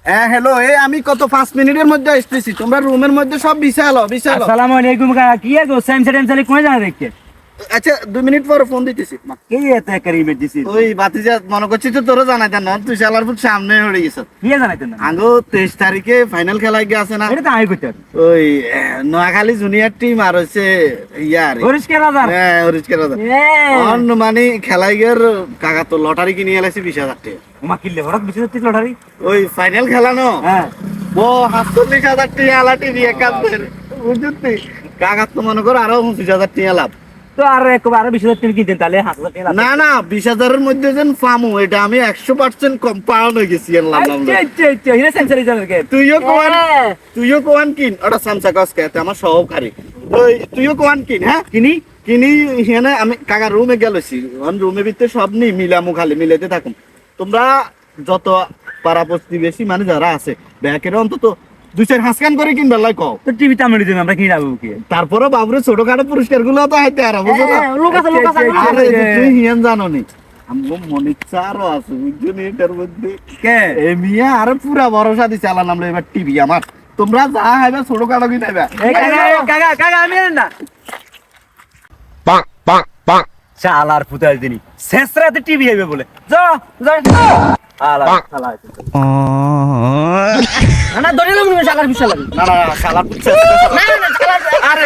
হ্যাঁ হ্যালো, আমি কত 5 মিনিটের মধ্যে আসতেছি, তোমরা রুমের মধ্যে সব বিছালো। আসসালামু আলাইকুম কাকা, কি গো সেম সেম সালে কোন জায়গা দেখতে? আচ্ছা 2 মিনিট পরে ফোন দিতেছি। কি এত একটা ইমার্জেন্সি? ওই বাতিজা মনে করছি তো তোরা জানাই দেন না, তুই শালার ফুট সামনে হয়ে গেছ। কি জানাইতেন না? আঙ্গো 23 তারিখে ফাইনাল খেলা আছে না? এটা তো আমি কইতে পারি। ওই নোয়াখালী জুনিয়র টিম আর হচ্ছে ইয়ার হরিশকে রাজার। হ্যাঁ হরিশকে রাজা অন মানে খেলাইগের কাকা তো লটারি কিনে এলাইছে 20,000 টাকা। ওমা কিল্লে ভরত বিশেষ টিক লটারি। ওই ফাইনাল খেলা নো হ্যাঁ ও 47,000 টাকা আলা টিভি একাত্তর বুঝলি কাকা তো মনে করো আরো 25,000 টাকা লাভ। তো আর একবার 20,000 টাকা কিনতেন তাহলে 5,000 টাকা লাভ। না না 20,000-এর মধ্যে যেন পামু এটা আমি 100% কম পাওয়া হয়ে গেছি এর লাভ আচ্ছা আচ্ছা আচ্ছা হিনা সেম সালে জানেন কে? তুইও কোয়ান কিন ওটা সামসা কসকে আমার সহকারী ওই তুইও কোয়ান কিন হ্যাঁ কিনি কিনি এখানে আমি কাকা রুমে গেলছি রুমের ভিতরে সব নি মিলামু খালি মিলাইতে থাকুন তোমরা যত পাড়া প্রতিবেশী মানে যারা আছে ব্যাকের অন্তত 2-4 হাসকান করে কিনবে লাই কও তো টিভি তো আমরা দিন আমরা কিনা যাবো কি? তারপরে বাবুরে ছোটখাটো পুরস্কার গুলো তো হাইতে আর বুঝছো না লোক আছে আরে তুই হিয়ান জানো নি আমগো মনিক চারও আছে বুঝছো এটার মধ্যে কে? এ মিয়া আরে পুরা ভরসা দিছে আল্লাহ নামলে এবার টিভি আমার তোমরা যা হাইবা ছোটখাটো কিনাইবা এই কাকা কাকা আমি না শালার ফুটাল দিনি শেষ রাতে টিভি হবে বলে যা যা আলা শালা না ধরে না মনে শালার বিশাল লাগে না না শালা পুচ্ছে না না শালা আরে